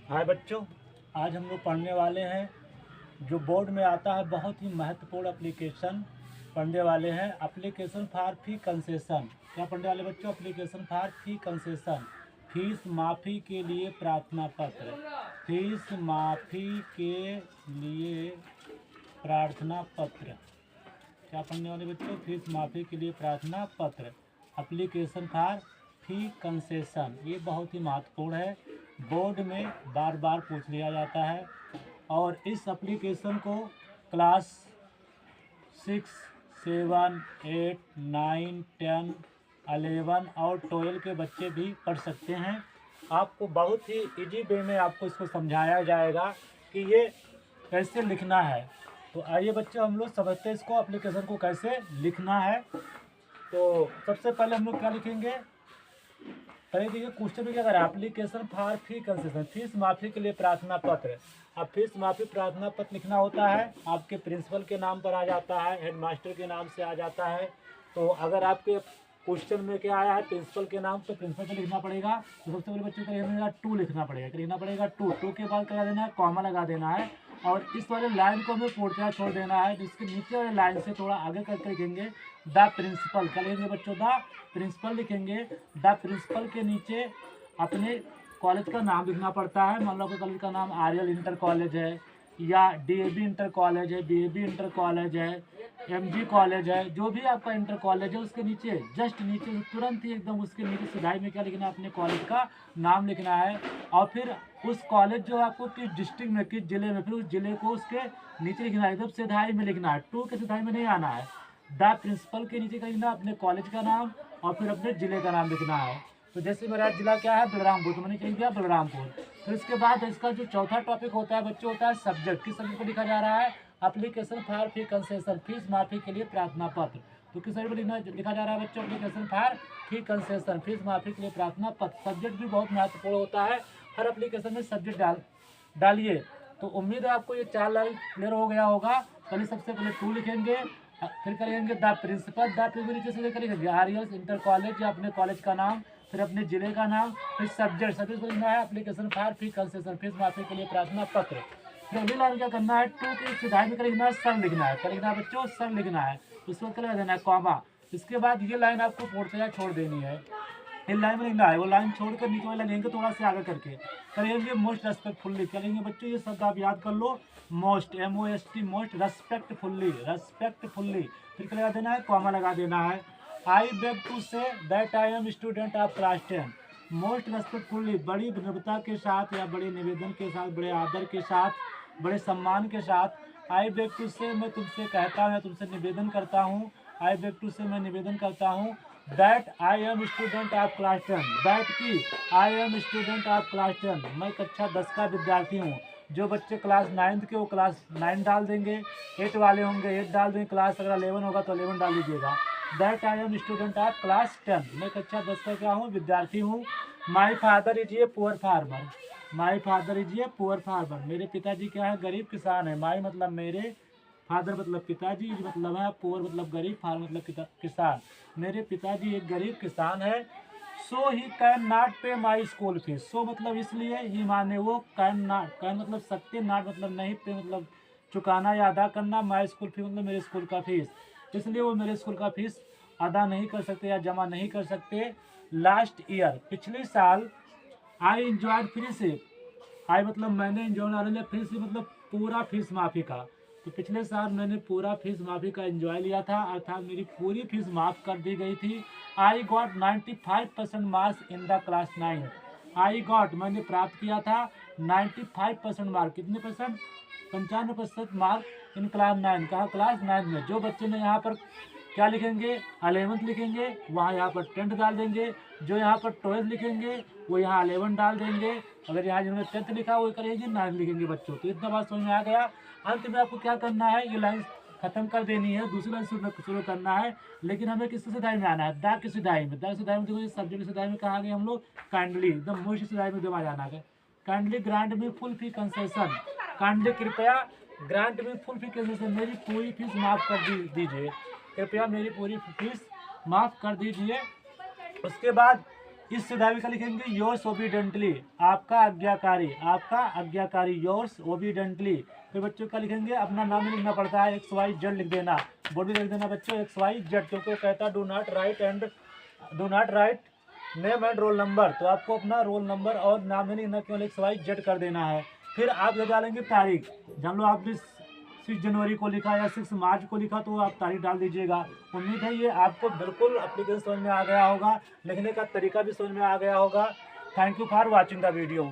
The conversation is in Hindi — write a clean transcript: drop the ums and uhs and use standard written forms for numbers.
हाय बच्चों, आज हम लोग पढ़ने वाले हैं जो बोर्ड में आता है बहुत ही महत्वपूर्ण एप्लीकेशन पढ़ने वाले हैं। Application for fee concession. क्या पढ़ने वाले बच्चों? Application for fee concession, fees माफ़ी के लिए प्रार्थना पत्र। फीस माफ़ी के लिए प्रार्थना पत्र। क्या पढ़ने वाले बच्चों? फीस माफ़ी के लिए प्रार्थना पत्र, एप्लीकेशन फॉर फी कंसेशन। ये बहुत ही महत्वपूर्ण है, बोर्ड में बार बार पूछ लिया जाता है। और इस एप्लीकेशन को क्लास 6, 7, 8, 9, 10, 11 और 12 के बच्चे भी पढ़ सकते हैं। आपको बहुत ही इजी वे में आपको इसको समझाया जाएगा कि ये कैसे लिखना है। तो आइए बच्चों, हम लोग समझते हैं इसको, एप्लीकेशन को कैसे लिखना है। तो सबसे पहले हम लोग क्या लिखेंगे? पहले देखिए क्वेश्चन में क्या करें, application for fee concession, fees माफ़ी के लिए प्रार्थना पत्र। अब फीस माफ़ी प्रार्थना पत्र लिखना होता है, आपके प्रिंसिपल के नाम पर आ जाता है, हेडमास्टर के नाम से आ जाता है। तो अगर आपके क्वेश्चन में क्या आया है प्रिंसिपल के नाम, तो प्रिंसिपल से लिखना पड़ेगा। तो सबसे पहले बच्चों को टू लिखना पड़ेगा, टू के बाद क्या देना है, कॉमा लगा देना है। और इस वाले लाइन को हमें पूर्णतः छोड़ देना है। जिसके नीचे वाले लाइन से थोड़ा आगे करके लिखेंगे द प्रिंसिपल। क्या लिखेंगे बच्चों? द प्रिंसिपल लिखेंगे। द प्रिंसिपल के नीचे अपने कॉलेज का नाम लिखना पड़ता है। मान लो आपके कॉलेज का नाम आर्यल इंटर कॉलेज है, या DAV इंटर कॉलेज है, BAB इंटर कॉलेज है, MG कॉलेज है, जो भी आपका इंटर कॉलेज है उसके नीचे जस्ट नीचे तुरंत ही एकदम उसके नीचे सिधाई में क्या लिखना है, अपने कॉलेज का नाम लिखना है। और फिर उस कॉलेज जो आपको किस डिस्ट्रिक्ट में, किस जिले में, फिर उस जिले को उसके नीचे लिखना है, एकदम सिधाई में लिखना है। टू के सिधाई में नहीं आना है। द प्रिंसिपल के नीचे का लिखना अपने कॉलेज का नाम और फिर अपने जिले का नाम लिखना है। तो जैसे मेरा जिला क्या है, बलरामपुर, तो मैंने लिख दिया बलरामपुर। फिर इसके बाद इसका जो चौथा टॉपिक होता है बच्चों, होता है सब्जेक्ट। किस सब्जेक्ट को लिखा जा रहा है? Application for fee concession, fees माफ़ी के लिए प्रार्थना पत्र। तो किस सब्जेक्ट को लिखा जा रहा है बच्चों? Application for fee concession, fees माफ़ी के लिए प्रार्थना पत्र। सब्जेक्ट भी बहुत महत्वपूर्ण होता है, हर एप्लीकेशन में सब्जेक्ट डालिए। तो उम्मीद है आपको ये 4 लाइन क्लियर हो गया होगा। पहले सबसे पहले टू लिखेंगे, फिर करेंगे द प्रिंसिपल, द प्रिंसिपल नीचे से करेंगे आर्यल इंटर कॉलेज, या अपने कॉलेज का नाम, फिर अपने जिले का नाम, फिर सब्जेक्ट को लिखना है application for fee concession, fees माफी के लिए प्रार्थना पत्र। फिर अगली लाइन क्या करना है, टू की सिधाई में लिखना है सर लिखना है। क्या लिखना है बच्चों? सर लिखना है। उसको क्या देना है? कॉमा। इसके बाद ये लाइन आपको पूर्णतः छोड़ देनी है। ये लाइन में लिखना है, वो लाइन छोड़कर नीचे वाला लेंगे थोड़ा सा आगे करके करेंगे मोस्ट रेस्पेक्टफुल्ली। करेंगे बच्चों, ये शब्द आप याद कर लो, most, MOST, most respectfully, respectfully. फिर क्या लगा देना है? कॉमा लगा देना है। I beg to say that I am student of class 10, most respectfully, बड़ी विनम्रता के साथ या बड़े निवेदन के साथ, बड़े आदर के साथ, बड़े सम्मान के साथ। आई बेग टू से, मैं तुमसे कहता हूँ, तुमसे निवेदन करता हूँ। आई बेग टू से, मैं निवेदन करता हूँ that I am student of class 10, that की I am student of class 10, मैं कक्षा 10 का विद्यार्थी हूँ। जो बच्चे क्लास 9 के वो क्लास 9 डाल देंगे, 8 वाले होंगे 8 डाल देंगे, क्लास अगर 11 होगा तो 11 डाल दीजिएगा। That I am student of class 10, मैं कक्षा 10 का क्या हूँ? विद्यार्थी हूँ। My father is a poor farmer, my father is a poor farmer, मेरे पिताजी क्या है? गरीब किसान है। माई मतलब मेरे, फादर मतलब पिताजी, मतलब है पुअर मतलब गरीब, फार्मर मतलब किसान। मेरे पिताजी एक गरीब किसान है। सो ही कैन नॉट पे माई स्कूल फीस, सो मतलब इसलिए, ही माने वो, कैन नॉट, कैन मतलब सकते, नॉट मतलब नहीं, पे मतलब चुकाना या अदा करना, माई स्कूल फीस मतलब मेरे स्कूल का फीस, इसलिए वो मेरे स्कूल का फीस अदा नहीं कर सकते या जमा नहीं कर सकते। लास्ट ईयर, पिछले साल, आई इंजॉयड फ्री से, आई मतलब मैंने, इंजॉय फ्री से मतलब पूरा फीस माफ़ी का। तो पिछले साल मैंने पूरा फीस माफ़ी का एंजॉय लिया था, अर्थात मेरी पूरी फीस माफ़ कर दी गई थी। I got 95% marks in the class 9, I got मैंने प्राप्त किया था 95% मार्क, कितने परसेंट? 95% मार्क इन क्लास 9, कहा क्लास 9 में। जो बच्चे ने यहाँ पर क्या लिखेंगे? 11th लिखेंगे, वहाँ यहाँ पर 10th डाल देंगे। जो यहाँ पर 12th लिखेंगे वो यहाँ 11 डाल देंगे। अगर यहाँ जिन्होंने 10th लिखा वो करेंगे 9 लिखेंगे बच्चों। तो इतना बात समझ में आ गया। अंत में आपको क्या करना है, ये लाइन खत्म कर देनी है, दूसरी लाइन शुरू करना है। लेकिन हमें किस सिधाई में आना है? द की सिधाई में। द की सिधाई में देखो, सब्जेक्ट की सिधाई में कहा गया हम लोग काइंडली, एकदम मोस्ट सिधाई में दबा जाना है। काइंडली ग्रांट में फुल फी कंसेशन, काइंडली कृपया ग्रांट में फुल फी कंसेशन, मेरी पूरी फीस माफ़ कर दीजिए, कृपया मेरी पूरी फीस माफ़ कर दीजिए। उसके बाद इस सुधावी का लिखेंगे योर्स ओबीडेंटली, आपका आज्ञाकारी योर्स ओबीडेंटली। फिर बच्चों का लिखेंगे अपना नाम ही लिखना पड़ता है, XYZ लिख देना, बोर्ड भी लिख देना बच्चों XYZ, क्योंकि वो कहता है do not write name and roll number, तो आपको अपना रोल नंबर और नाम ही नहीं लिखना, केवल XYZ कर देना है। फिर आप जो डालेंगे तारीख, जान लो आपने 6 जनवरी को लिखा या 6 मार्च को लिखा तो आप तारीख डाल दीजिएगा। उम्मीद है ये आपको बिल्कुल एप्लीकेशन समझ में आ गया होगा, लिखने का तरीका भी समझ में आ गया होगा। Thank you for watching the video.